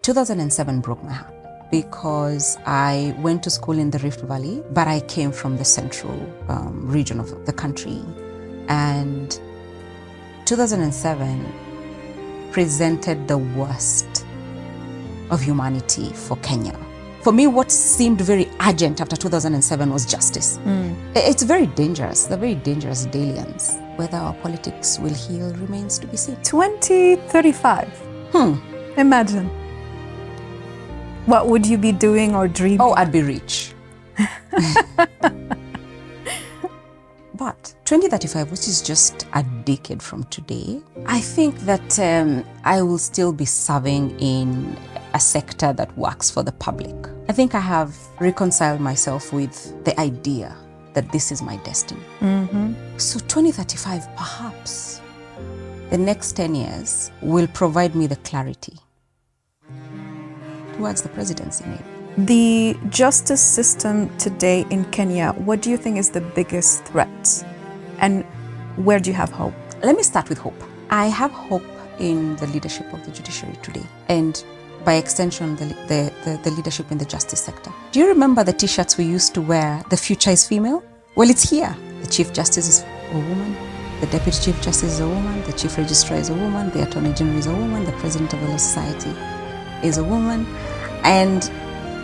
2007 broke my heart because I went to school in the Rift Valley, but I came from the central region of the country. And 2007 presented the worst of humanity for Kenya. For me, what seemed very urgent after 2007 was justice. It's very dangerous. They're very dangerous dalians. Whether our politics will heal remains to be seen. 2035. Imagine. What would you be doing or dreaming? Oh, I'd be rich. But 2035, which is just a decade from today, I think that I will still be serving in a sector that works for the public. I think I have reconciled myself with the idea that this is my destiny. So 2035, perhaps, the next 10 years will provide me the clarity towards the presidency maybe. The justice system today in Kenya, what do you think is the biggest threat? And where do you have hope? Let me start with hope. I have hope in the leadership of the judiciary today, and by extension, the leadership in the justice sector. Do you remember the t-shirts we used to wear, the future is female? Well, it's here. The Chief Justice is a woman, the Deputy Chief Justice is a woman, the Chief Registrar is a woman, the Attorney General is a woman, the President of the Law Society is a woman. And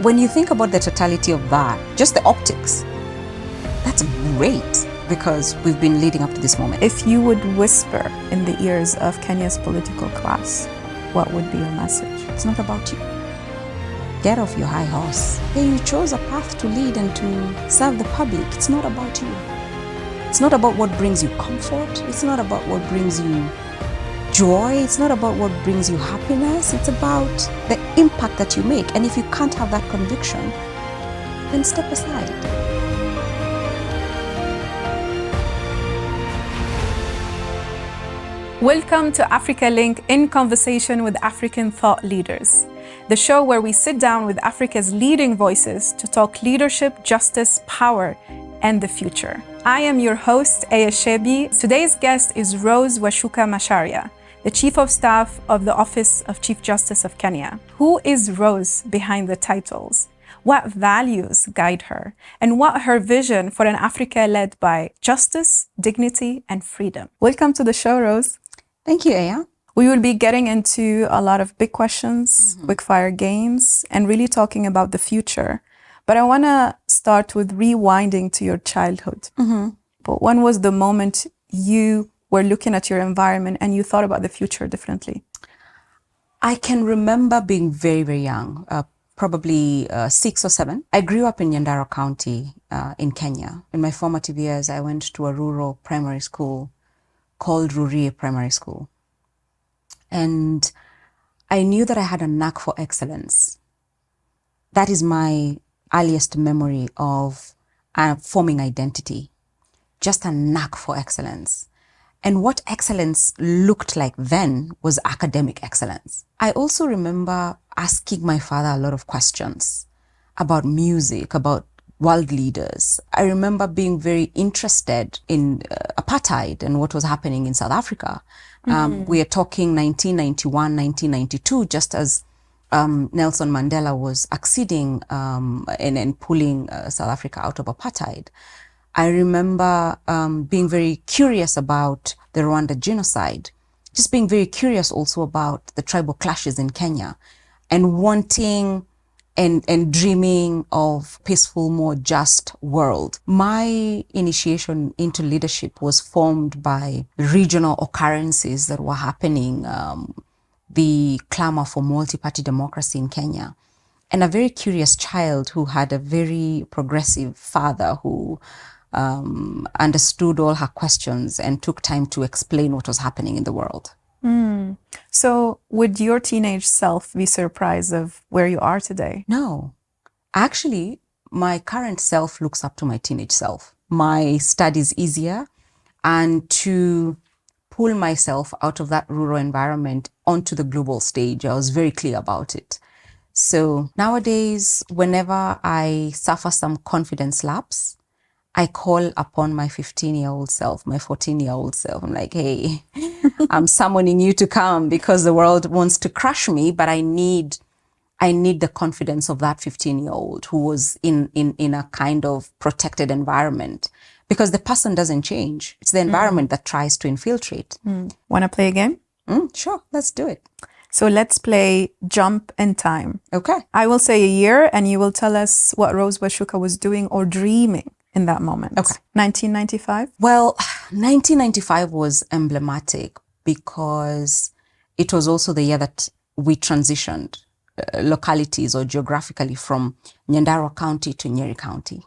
when you think about the totality of that, just the optics, that's great because we've been leading up to this moment. If you would whisper in the ears of Kenya's political class, what would be your message? It's not about you. Get off your high horse. Hey, you chose a path to lead and to serve the public. It's not about you. It's not about what brings you comfort. It's not about what brings you joy. It's not about what brings you happiness. It's about the impact that you make. And if you can't have that conviction, then step aside. Welcome to Africalink in conversation with African thought leaders, the show where we sit down with Africa's leading voices to talk leadership, justice, power, and the future. I am your host, Chebbi. Today's guest is Rose Wachuka Macharia, the Chief of Staff of the Office of Chief Justice of Kenya. Who is Rose behind the titles? What values guide her? And what her vision for an Africa led by justice, dignity, and freedom? Welcome to the show, Rose. Thank you, Aya. We will be getting into a lot of big questions, quick fire games, and really talking about the future. But I want to start with rewinding to your childhood. But when was the moment you were looking at your environment and you thought about the future differently? I can remember being very, very young, probably 6 or 7. I grew up in Nyandarua County in Kenya. In my formative years, I went to a rural primary school called Rurie Primary School. And I knew that I had a knack for excellence. That is my earliest memory of forming identity, just a knack for excellence. And what excellence looked like then was academic excellence. I also remember asking my father a lot of questions about music, about world leaders. I remember being very interested in apartheid and what was happening in South Africa. We are talking 1991, 1992, just as Nelson Mandela was acceding and pulling South Africa out of apartheid. I remember being very curious about the Rwanda genocide, just being very curious also about the tribal clashes in Kenya, and wanting and dreaming of peaceful, more just world. My initiation into leadership was formed by regional occurrences that were happening, the clamor for multi-party democracy in Kenya, and a very curious child who had a very progressive father who understood all her questions and took time to explain what was happening in the world. So would your teenage self be surprised of where you are today? No. Actually, my current self looks up to my teenage self. My studies easier, and to pull myself out of that rural environment onto the global stage, I was very clear about it. So nowadays, whenever I suffer some confidence lapse, I call upon my 15-year-old self, my 14-year-old self. I'm like, hey, I'm summoning you to come because the world wants to crush me, but I need I need the confidence of that 15-year-old who was in a kind of protected environment, because the person doesn't change. It's the environment that tries to infiltrate. Want to play a game? Sure, let's do it. So let's play Jump in Time. Okay. I will say a year and you will tell us what Rose Wachuka was doing or dreaming in that moment. Okay. 1995? Well, 1995 was emblematic because it was also the year that we transitioned localities or geographically from Nyandarua County to Nyeri County.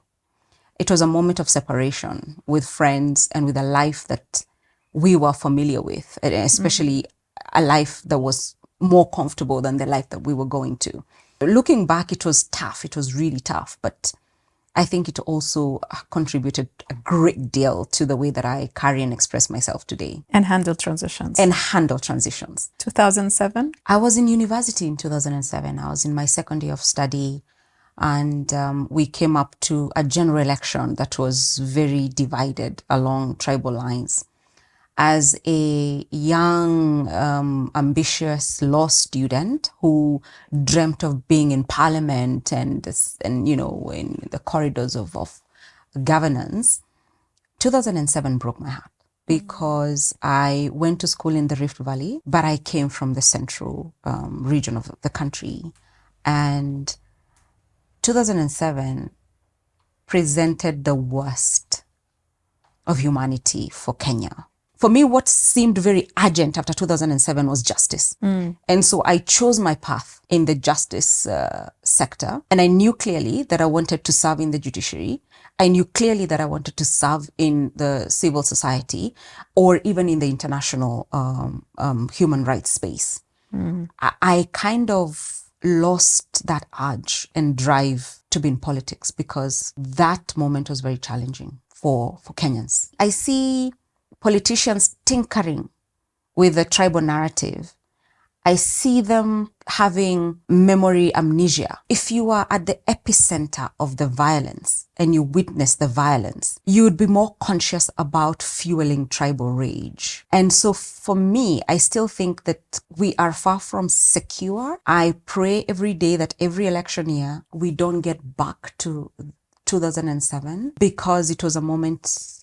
It was a moment of separation with friends and with a life that we were familiar with, especially a life that was more comfortable than the life that we were going to. Looking back, it was tough. It was really tough, but I think it also contributed a great deal to the way that I carry and express myself today. And handle transitions. 2007? I was in university in 2007. I was in my second year of study, and we came up to a general election that was very divided along tribal lines. As a young, ambitious law student who dreamt of being in parliament and you know, in the corridors of governance, 2007 broke my heart because I went to school in the Rift Valley, but I came from the central region of the country. And 2007 presented the worst of humanity for Kenya. For me, what seemed very urgent after 2007 was justice. And so I chose my path in the justice sector. And I knew clearly that I wanted to serve in the judiciary. I knew clearly that I wanted to serve in the civil society or even in the international human rights space. I kind of lost that urge and drive to be in politics because that moment was very challenging for Kenyans. I see politicians tinkering with the tribal narrative. I see them having memory amnesia. If you are at the epicenter of the violence and you witness the violence, you would be more conscious about fueling tribal rage. And so for me, I still think that we are far from secure. I pray every day that every election year, we don't get back to 2007 because it was a moment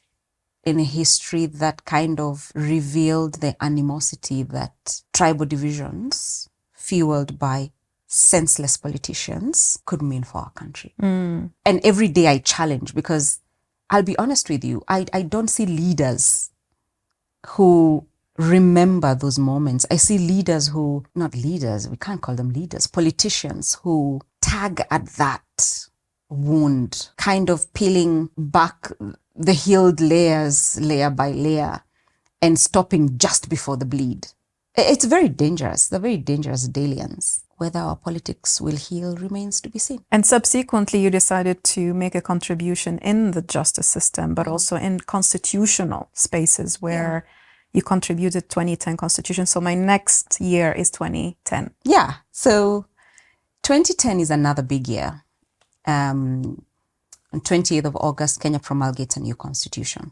in a history that kind of revealed the animosity that tribal divisions fueled by senseless politicians could mean for our country. And every day I challenge, because I'll be honest with you, I don't see leaders who remember those moments. I see leaders who, not leaders, we can't call them leaders, politicians who tag at that wound, kind of peeling back the healed layers, layer by layer, and stopping just before the bleed. It's very dangerous. They're very dangerous dalians. Whether our politics will heal remains to be seen. And subsequently, you decided to make a contribution in the justice system, but also in constitutional spaces where you contributed 2010 Constitution. So my next year is 2010. Yeah. So 2010 is another big year. On 28th of August, Kenya promulgates a new constitution.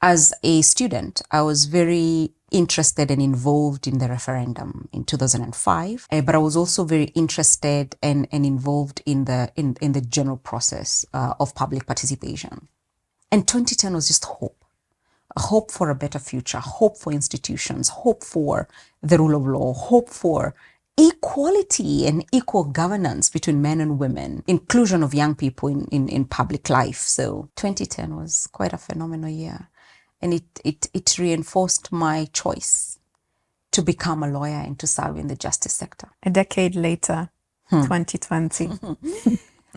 As a student, I was very interested and involved in the referendum in 2005, but I was also very interested and involved in the general process of public participation. And 2010 was just hope. A hope for a better future, hope for institutions, hope for the rule of law, hope for equality and equal governance between men and women, inclusion of young people in public life. So 2010 was quite a phenomenal year. And it reinforced my choice to become a lawyer and to serve in the justice sector. A decade later, 2020.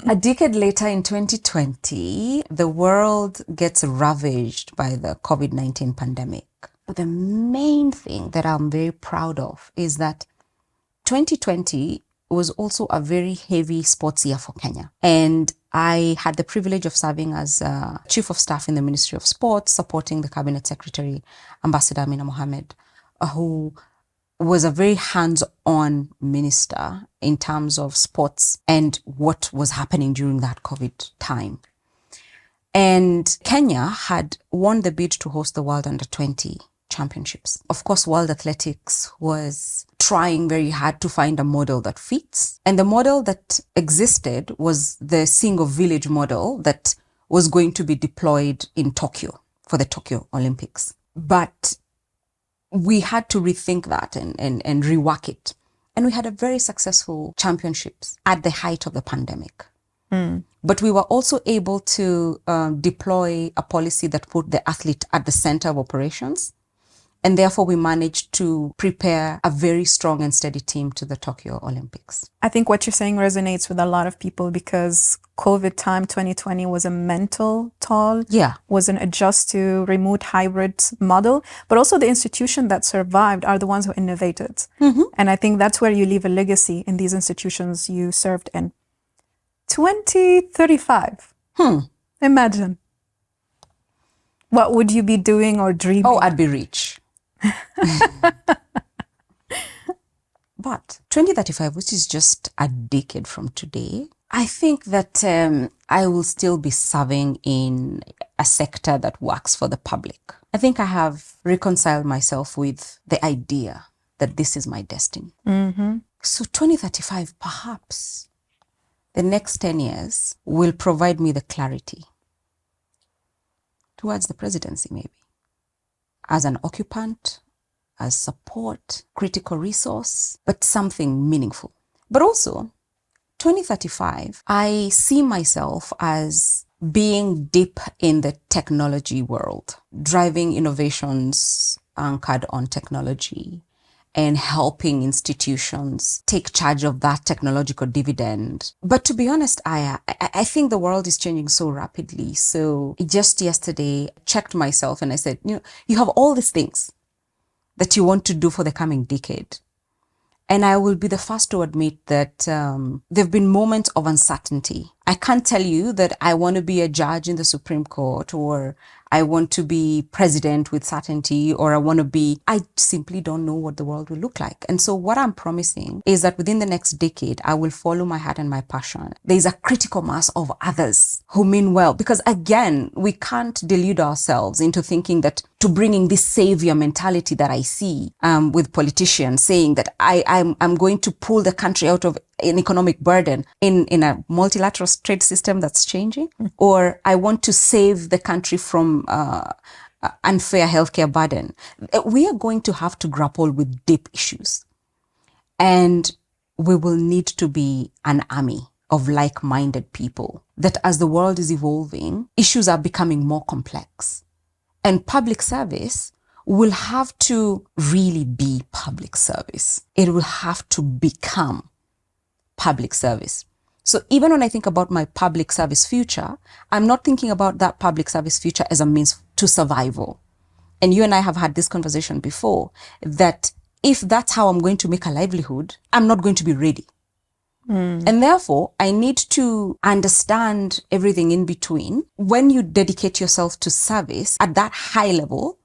A decade later in 2020, the world gets ravaged by the COVID-19 pandemic. But the main thing that I'm very proud of is that 2020 was also a very heavy sports year for Kenya. And I had the privilege of serving as Chief of Staff in the Ministry of Sports, supporting the Cabinet Secretary, Ambassador Amina Mohamed, who was a very hands-on minister in terms of sports and what was happening during that COVID time. And Kenya had won the bid to host the World Under-20 championships. Of course, World Athletics was trying very hard to find a model that fits. And the model that existed was the single village model that was going to be deployed in Tokyo for the Tokyo Olympics. But we had to rethink that and rework it. And we had a very successful championships at the height of the pandemic. But we were also able to deploy a policy that put the athlete at the center of operations. And therefore, we managed to prepare a very strong and steady team to the Tokyo Olympics. I think what you're saying resonates with a lot of people because COVID time 2020 was a mental toll, was an adjust to remote hybrid model, but also the institution that survived are the ones who innovated. And I think that's where you leave a legacy in these institutions you served in. 2035. Imagine. What would you be doing or dreaming? Oh, I'd be rich. But 2035, which is just a decade from today, I think that I will still be serving in a sector that works for the public. I think I have reconciled myself with the idea that this is my destiny. So 2035, perhaps the next 10 years will provide me the clarity towards the presidency, maybe. As an occupant, as support, critical resource, but something meaningful. But also, 2035, I see myself as being deep in the technology world, driving innovations anchored on technology and helping institutions take charge of that technological dividend. But to be honest, I think the world is changing so rapidly. So just yesterday, I checked myself and I said, you have all these things that you want to do for the coming decade. And I will be the first to admit that there have been moments of uncertainty. I can't tell you that I want to be a judge in the Supreme Court or I want to be president with certainty or I simply don't know what the world will look like. And so what I'm promising is that within the next decade, I will follow my heart and my passion. There's a critical mass of others who mean well, because again, we can't delude ourselves into thinking that to bringing this savior mentality that I see with politicians saying that I'm going to pull the country out of an economic burden in a multilateral trade system that's changing, or I want to save the country from unfair healthcare burden. We are going to have to grapple with deep issues, and we will need to be an army of like-minded people, that as the world is evolving, issues are becoming more complex, and public service will have to really be public service. It will have to become public service. So even when I think about my public service future, I'm not thinking about that public service future as a means to survival. And you and I have had this conversation before, that if that's how I'm going to make a livelihood, I'm not going to be ready. And therefore, I need to understand everything in between. When you dedicate yourself to service at that high level,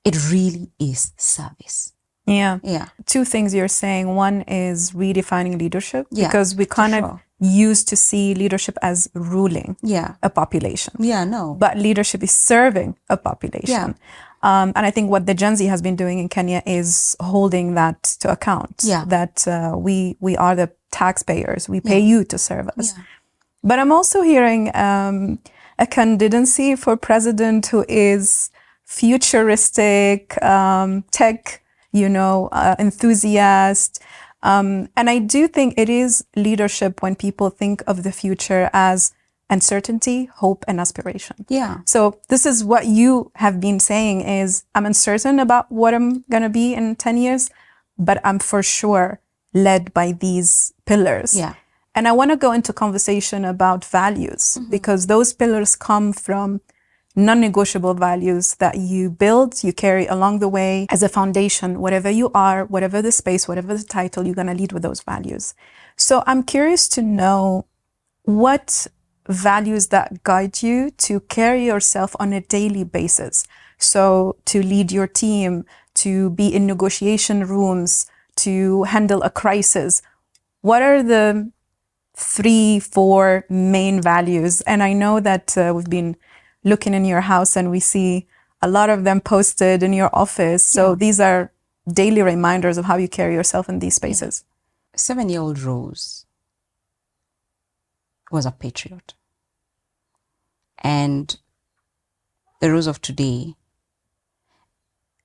it really is service. Yeah. Two things you're saying. One is redefining leadership, because we kind of used to see leadership as ruling a population. But leadership is serving a population. And I think what the Gen Z has been doing in Kenya is holding that to account, that we are the taxpayers. We pay you to serve us. But I'm also hearing a candidacy for president who is futuristic, tech, enthusiast. And I do think it is leadership when people think of the future as uncertainty, hope, and aspiration. So this is what you have been saying is, I'm uncertain about what I'm going to be in 10 years, but I'm for sure led by these pillars. And I want to go into conversation about values, because those pillars come from non-negotiable values that you build, you carry along the way as a foundation. Whatever you are, whatever the space, whatever the title, you're going to lead with those values. So I'm curious to know what values that guide you to carry yourself on a daily basis. So to lead your team, to be in negotiation rooms, to handle a crisis. What are the 3-4 main values? And I know that we've been looking in your house and we see a lot of them posted in your office. So these are daily reminders of how you carry yourself in these spaces. 7-year-old Rose was a patriot. And the Rose of today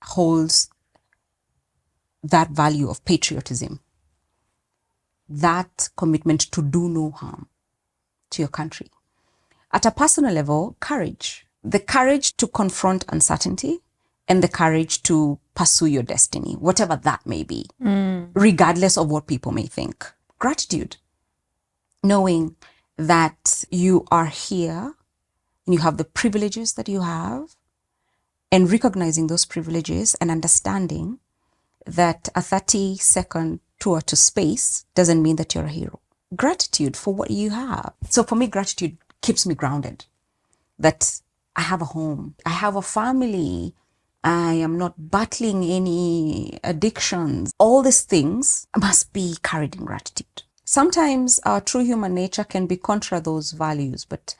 holds that value of patriotism, that commitment to do no harm to your country. At a personal level, courage. The courage to confront uncertainty and the courage to pursue your destiny, whatever that may be, regardless of what people may think. Gratitude. Knowing that you are here and you have the privileges that you have, and recognizing those privileges and understanding that a 30-second tour to space doesn't mean that you're a hero. Gratitude for what you have. So for me, gratitude keeps me grounded. That I have a home, I have a family, I am not battling any addictions. All these things must be carried in gratitude. Sometimes our true human nature can be contra those values, but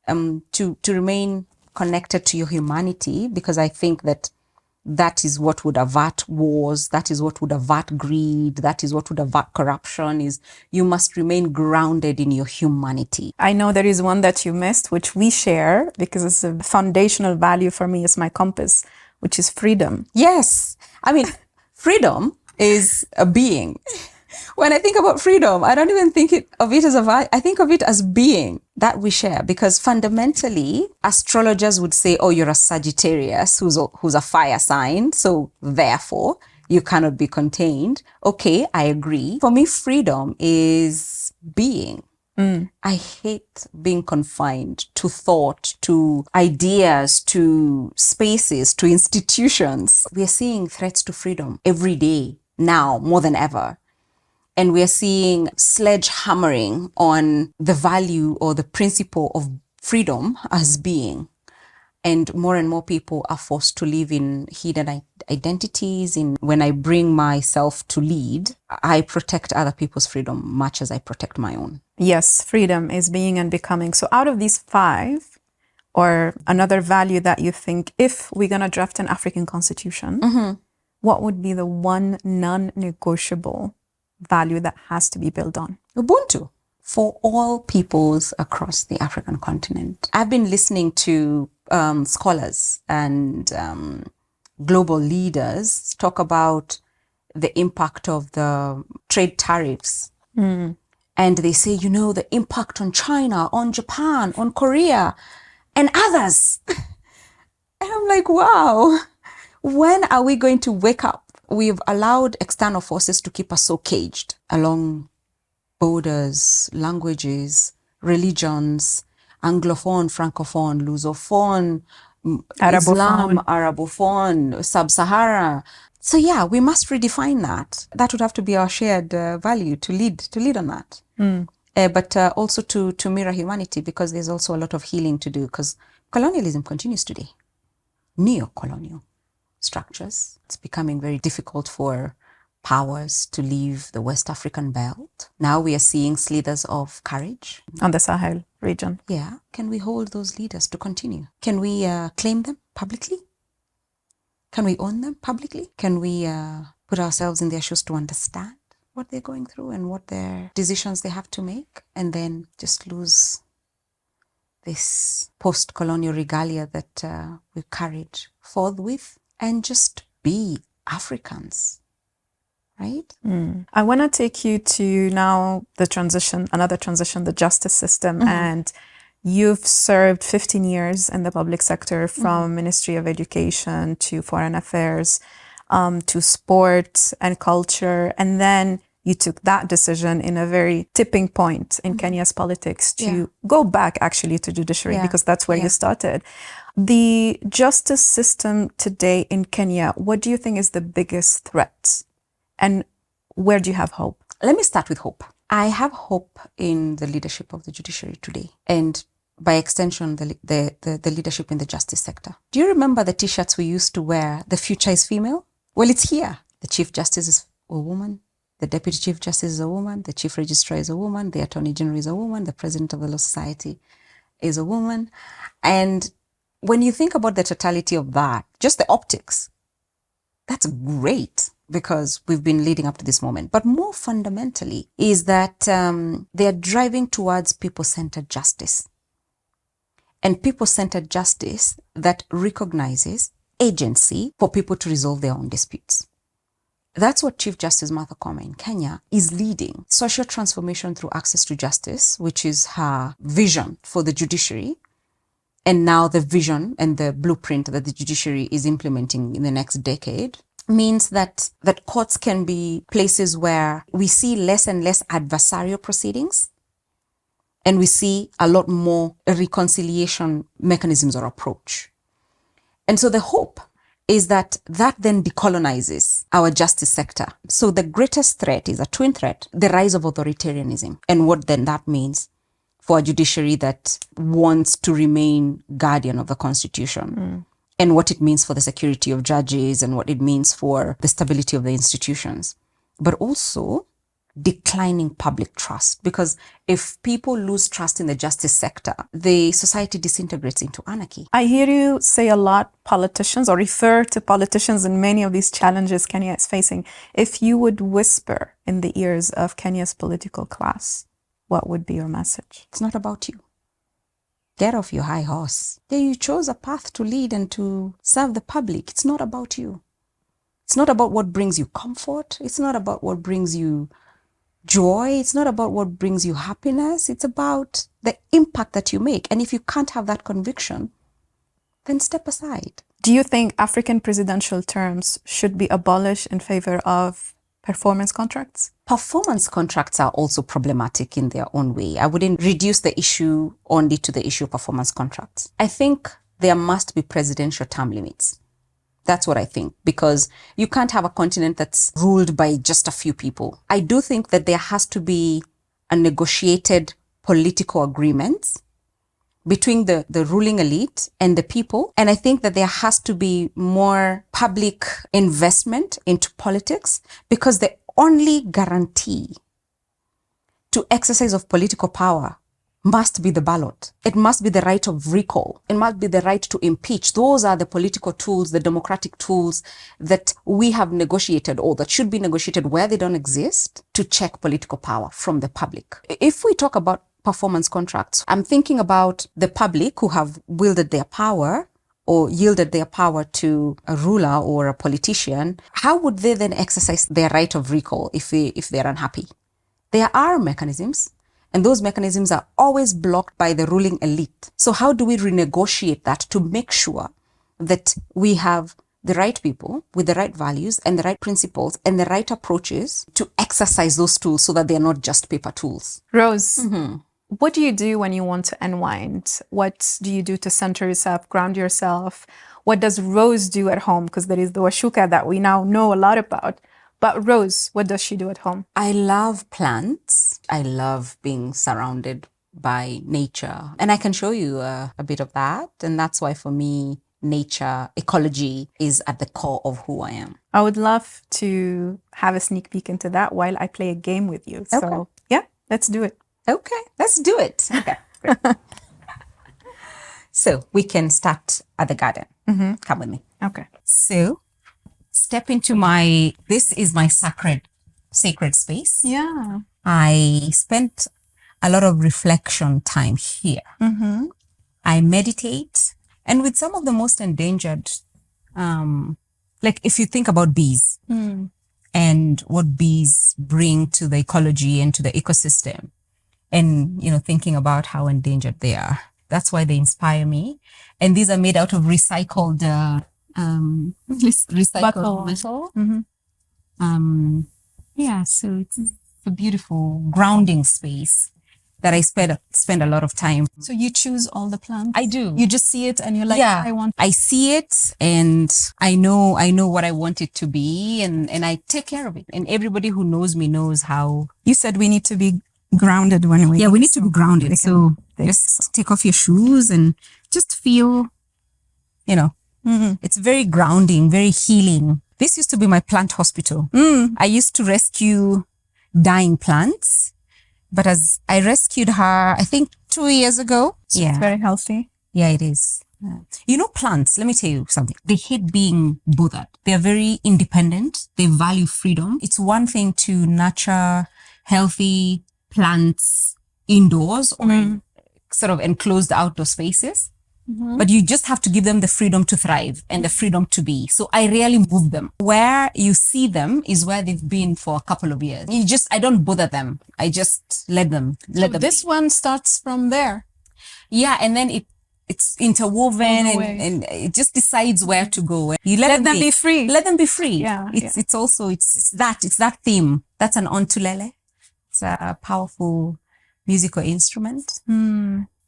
to remain connected to your humanity, because I think that that is what would avert wars, that is what would avert greed, that is what would avert corruption, is you must remain grounded in your humanity. I know there is one that you missed, which we share because it's a foundational value for me, it's my compass, which is freedom. Yes. I mean, freedom is a being. When I think about freedom, I don't even think of it as a value. I think of it as being that we share, because fundamentally astrologers would say, oh, you're a Sagittarius who's a fire sign, so therefore you cannot be contained. Okay, I agree. For me, freedom is being. I hate being confined to thought, to ideas, to spaces, to institutions. We are seeing threats to freedom every day now more than ever. And we are seeing sledgehammering on the value or the principle of freedom as being. And more people are forced to live in hidden identities. When I bring myself to lead, I protect other people's freedom much as I protect my own. Yes, freedom is being and becoming. So out of these 5, or another value that you think, if we're going to draft an African constitution, what would be the one non-negotiable value that has to be built on? Ubuntu for all peoples across the African continent. I've been listening to scholars and global leaders talk about the impact of the trade tariffs. And they say, the impact on China, on Japan, on Korea, and others. And I'm like, wow, when are we going to wake up? We've allowed external forces to keep us so caged along borders, languages, religions, Anglophone, Francophone, Lusophone, Islam, Arabophone, Sub-Sahara. So yeah, we must redefine that. That would have to be our shared value to lead on that. But also to mirror humanity, because there's also a lot of healing to do, because colonialism continues today. Neo-colonial structures. It's becoming very difficult for powers to leave the West African belt. Now we are seeing slithers of courage. On the Sahel region. Yeah. Can we hold those leaders to continue? Can we claim them publicly? Can we own them publicly? Can we put ourselves in their shoes to understand what they're going through and what their decisions they have to make, and then just lose this post-colonial regalia that we've carried forth with, and just be Africans, right? I want to take you to now another transition, the justice system. And you've served 15 years in the public sector, from Ministry of Education to Foreign Affairs, to sport and culture. And then you took that decision in a very tipping point in Kenya's politics to go back actually to judiciary, because that's where you started. The justice system today in Kenya, what do you think is the biggest threat? And where do you have hope? Let me start with hope. I have hope in the leadership of the judiciary today, and by extension, the leadership in the justice sector. Do you remember the t-shirts we used to wear? The future is female? Well, it's here. The Chief Justice is a woman. The Deputy Chief Justice is a woman. The Chief Registrar is a woman. The Attorney General is a woman. The President of the Law Society is a woman. And when you think about the totality of that, just the optics, that's great because we've been leading up to this moment. But more fundamentally is that they are driving towards people-centered justice. And people-centered justice that recognizes agency for people to resolve their own disputes. That's what Chief Justice Martha Koome in Kenya is leading. Social transformation through access to justice, which is her vision for the judiciary, and now the vision and the blueprint that the judiciary is implementing in the next decade, means that courts can be places where we see less and less adversarial proceedings, and we see a lot more reconciliation mechanisms or approach. And so the hope is that then decolonizes our justice sector. So the greatest threat is a twin threat, the rise of authoritarianism, and what then that means for a judiciary that wants to remain guardian of the Constitution, and what it means for the security of judges and what it means for the stability of the institutions, but also declining public trust. Because if people lose trust in the justice sector, the society disintegrates into anarchy. I hear you say a lot politicians, or refer to politicians in many of these challenges Kenya is facing. If you would whisper in the ears of Kenya's political class, what would be your message? It's not about you. Get off your high horse. Yeah, you chose a path to lead and to serve the public. It's not about you. It's not about what brings you comfort. It's not about what brings you joy. It's not about what brings you happiness. It's about the impact that you make. And if you can't have that conviction, then step aside. Do you think African presidential terms should be abolished in favor of performance contracts? Performance contracts are also problematic in their own way. I wouldn't reduce the issue only to the issue of performance contracts. I think there must be presidential term limits. That's what I think, because you can't have a continent that's ruled by just a few people. I do think that there has to be a negotiated political agreement between the ruling elite and the people. And I think that there has to be more public investment into politics, because the only guarantee to exercise of political power must be the ballot. It must be the right of recall. It must be the right to impeach. Those are the political tools, the democratic tools that we have negotiated, or that should be negotiated where they don't exist, to check political power from the public. If we talk about performance contracts, I'm thinking about the public who have wielded their power or yielded their power to a ruler or a politician. How would they then exercise their right of recall if they're unhappy? There are mechanisms, and those mechanisms are always blocked by the ruling elite. So how do we renegotiate that to make sure that we have the right people with the right values and the right principles and the right approaches to exercise those tools, so that they're not just paper tools? Rose, what do you do when you want to unwind? What do you do to center yourself, ground yourself? What does Rose do at home? Because there is the Wachuka that we now know a lot about. But Rose, what does she do at home? I love plants. I love being surrounded by nature. And I can show you a bit of that. And that's why for me, nature, ecology is at the core of who I am. I would love to have a sneak peek into that while I play a game with you. So Okay. yeah, let's do it. Okay, let's do it. Okay, great. So we can start at the garden. Come with me. Okay. So step into this is my sacred space. Yeah. I spent a lot of reflection time here. I meditate, and with some of the most endangered, like if you think about bees and what bees bring to the ecology and to the ecosystem, and thinking about how endangered they are. That's why they inspire me. And these are made out of recycled metal. Yeah, so it's a beautiful grounding space that I spend a lot of time. So you choose all the plants? I do. You just see it and you're like, Yeah, I I see it, and I know what I want it to be, and I take care of it. And everybody who knows me knows how. You said we need to be grounded when we Yeah, we need to be grounded. So they- just take off your shoes and just feel, it's very grounding, very healing. This used to be my plant hospital. I used to rescue dying plants, but as I rescued her, I think 2 years ago. It's very healthy. Yeah, it is. You know, plants, let me tell you something. They hate being bothered. They're very independent. They value freedom. It's one thing to nurture healthy plants indoors or in sort of enclosed outdoor spaces. But you just have to give them the freedom to thrive and the freedom to be. So I rarely move them. Where you see them is where they've been for a couple of years. I don't bother them. I just let them So be. this one starts from there. Yeah, and then it's interwoven and it just decides where to go. You let them be free. Let them be free. Yeah, It's that theme. That's an ontulele. It's a powerful musical instrument.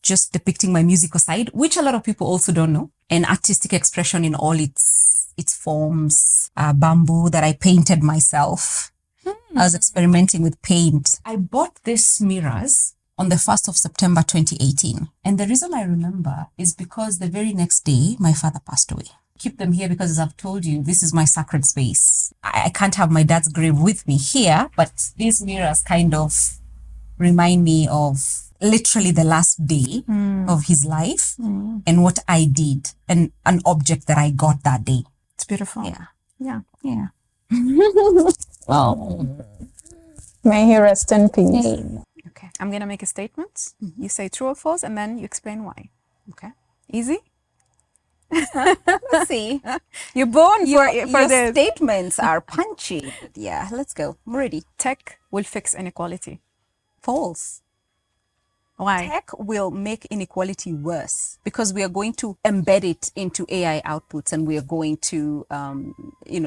Just depicting my musical side, which a lot of people also don't know. An artistic expression in all its forms. Bamboo that I painted myself. I was experimenting with paint. I bought these mirrors on the 1st of September 2018. And the reason I remember is because the very next day, my father passed away. Keep them here because, as I've told you, this is my sacred space. I can't have my dad's grave with me here, but these mirrors kind of remind me of literally the last day of his life and what I did and an object that I got that day. It's beautiful. Yeah. Well, may he rest in peace. Okay. I'm going to make a statement. You say true or false, and then you explain why. Okay. Easy? Let's see. You're born for Your this. statements are punchy. Yeah, let's go. I'm ready. Tech will fix inequality. False. Why? Tech will make inequality worse because we are going to embed it into AI outputs, and we are going to,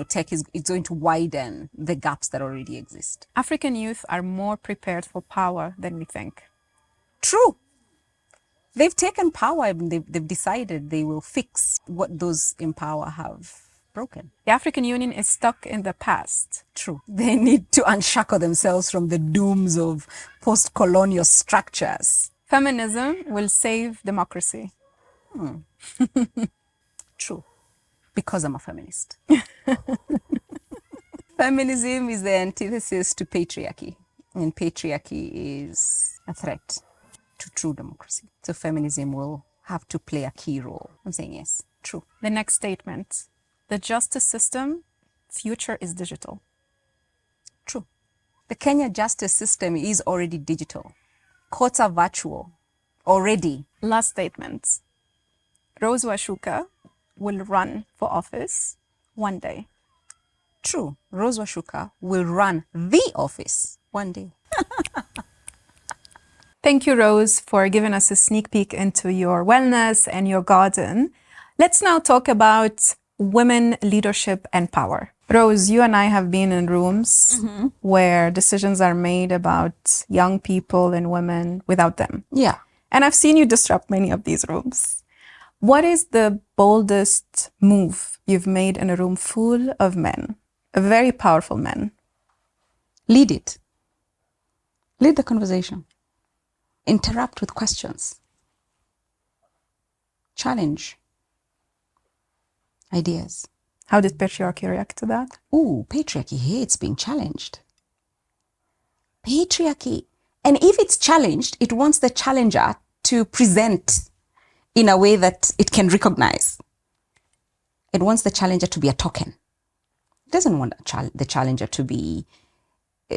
tech is going to widen the gaps that already exist. African youth are more prepared for power than we think. True. They've taken power and they've decided they will fix what those in power have broken. The African Union is stuck in the past. True. They need to unshackle themselves from the dooms of post-colonial structures. Feminism will save democracy. True. Because I'm a feminist. Feminism is the antithesis to patriarchy. And patriarchy is a threat to true democracy. So feminism will have to play a key role. I'm saying yes. True. The next statement. The justice system, future is digital. True. The Kenya justice system is already digital. Courts are virtual already. Last statement. Rose Wachuka will run for office one day. True. Rose Wachuka will run the office one day. Thank you, Rose, for giving us a sneak peek into your wellness and your garden. Let's now talk about women, leadership, and power. Rose, you and I have been in rooms where decisions are made about young people and women without them. Yeah. And I've seen you disrupt many of these rooms. What is the boldest move you've made in a room full of men, very powerful men? Lead it. Lead the conversation. Interrupt with questions. Challenge ideas. How did patriarchy react to that? Ooh, patriarchy hates being challenged. Patriarchy. And if it's challenged, it wants the challenger to present in a way that it can recognize. It wants the challenger to be a token. It doesn't want the challenger to be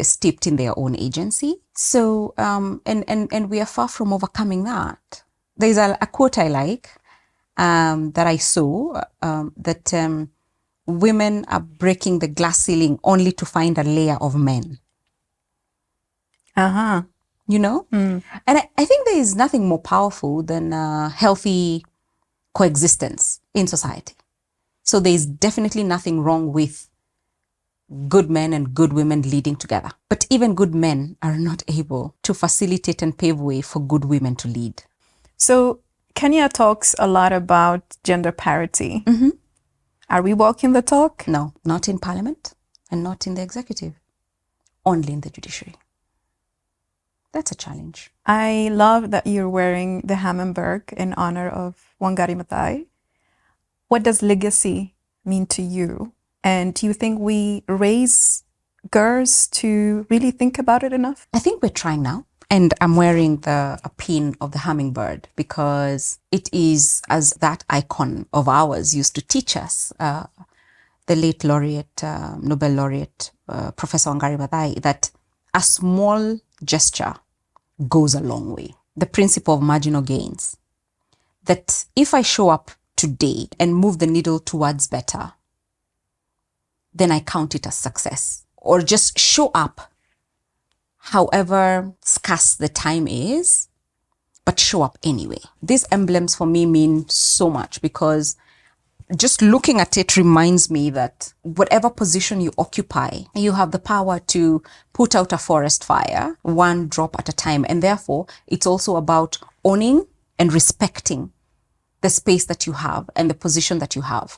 steeped in their own agency. So, and we are far from overcoming that. There's a quote I like that I saw that women are breaking the glass ceiling only to find a layer of men. You know? And I think there is nothing more powerful than healthy coexistence in society. So there is definitely nothing wrong with good men and good women leading together. But even good men are not able to facilitate and pave way for good women to lead. So Kenya talks a lot about gender parity. Are we walking the talk? No, not in parliament and not in the executive, only in the judiciary. That's a challenge. I love that you're wearing the Hammenberg in honor of Wangari Maathai. What does legacy mean to you? And do you think we raise girls to really think about it enough? I think we're trying now. And I'm wearing a pin of the hummingbird because it is, as that icon of ours used to teach us, the late laureate, Nobel laureate, Professor Wangari Maathai, that a small gesture goes a long way. The principle of marginal gains. That if I show up today and move the needle towards better, then I count it as success. Or just show up however scarce the time is, but show up anyway. These emblems for me mean so much because just looking at it reminds me that whatever position you occupy, you have the power to put out a forest fire, one drop at a time. And therefore, it's also about owning and respecting the space that you have and the position that you have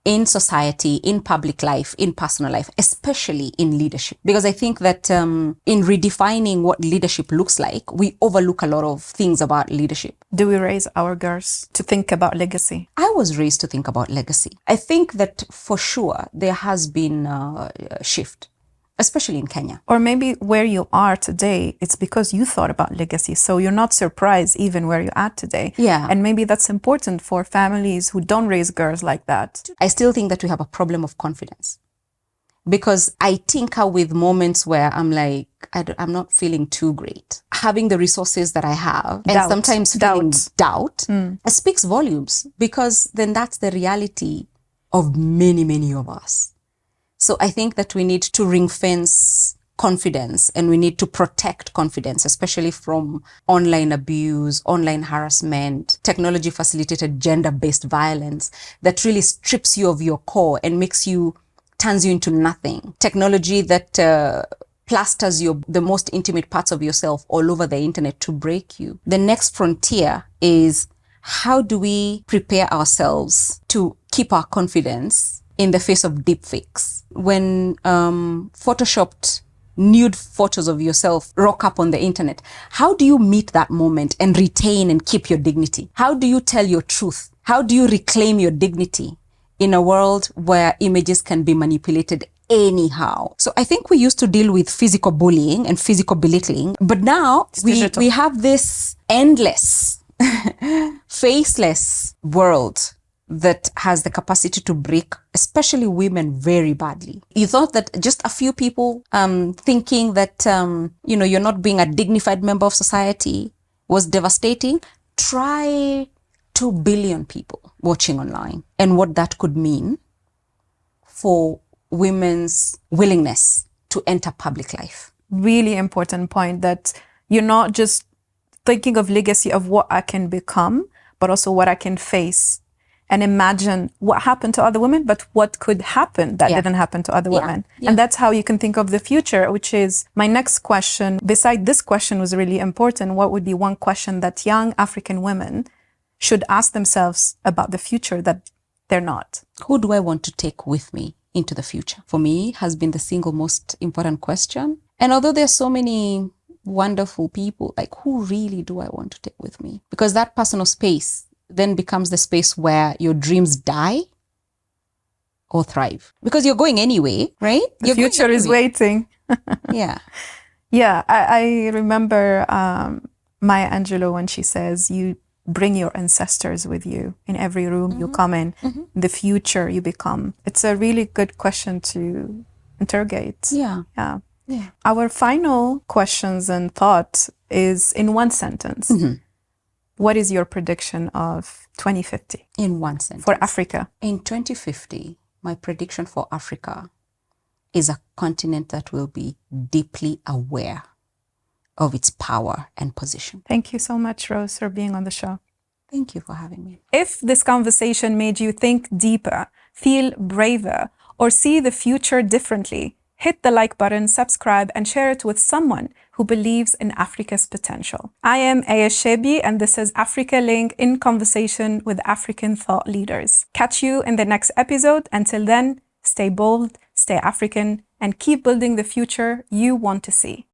in society, in public life, in personal life, especially in leadership. Because I think that in redefining what leadership looks like, we overlook a lot of things about leadership. Do we raise our girls to think about legacy? I was raised to think about legacy. I think that for sure there has been a shift, especially in Kenya. Or maybe where you are today, it's because you thought about legacy. So you're not surprised even where you're at today. Yeah. And maybe that's important for families who don't raise girls like that. I still think that we have a problem of confidence. Because I tinker with moments where I'm like, I'm not feeling too great. Having the resources that I have and sometimes feeling doubt speaks volumes, because then that's the reality of many, many of us. So I think that we need to ring fence confidence and we need to protect confidence, especially from online abuse, online harassment, technology facilitated gender-based violence that really strips you of your core and turns you into nothing. Technology that plasters the most intimate parts of yourself all over the internet to break you. The next frontier is, how do we prepare ourselves to keep our confidence in the face of deepfakes? When photoshopped nude photos of yourself rock up on the internet, how do you meet that moment and retain and keep your dignity? How do you tell your truth? How do you reclaim your dignity in a world where images can be manipulated anyhow? So I think we used to deal with physical bullying and physical belittling, but now we have this endless, faceless world that has the capacity to break, especially women, very badly. You thought that just a few people thinking that, you're not being a dignified member of society was devastating. Try 2 billion people watching online and what that could mean for women's willingness to enter public life. Really important point, that you're not just thinking of legacy of what I can become, but also what I can face and imagine what happened to other women, but what could happen that didn't happen to other women. Yeah. And that's how you can think of the future, which is my next question. Beside this question was really important. What would be one question that young African women should ask themselves about the future that they're not? Who do I want to take with me into the future? For me, has been the single most important question. And although there's so many wonderful people, like, who really do I want to take with me? Because that personal space then becomes the space where your dreams die or thrive. Because you're going anyway, right? The future is waiting. Yeah. Yeah, I remember Maya Angelou when she says, you bring your ancestors with you in every room you come in, the future you become. It's a really good question to interrogate. Yeah. Our final questions and thought is in one sentence. What is your prediction of 2050? In one sentence. For Africa? In 2050, my prediction for Africa is a continent that will be deeply aware of its power and position. Thank you so much, Rose, for being on the show. Thank you for having me. If this conversation made you think deeper, feel braver, or see the future differently, hit the like button, subscribe, and share it with someone who believes in Africa's potential. I am Chebbi, and this is Africalink in conversation with African thought leaders. Catch you in the next episode. Until then, stay bold, stay African, and keep building the future you want to see.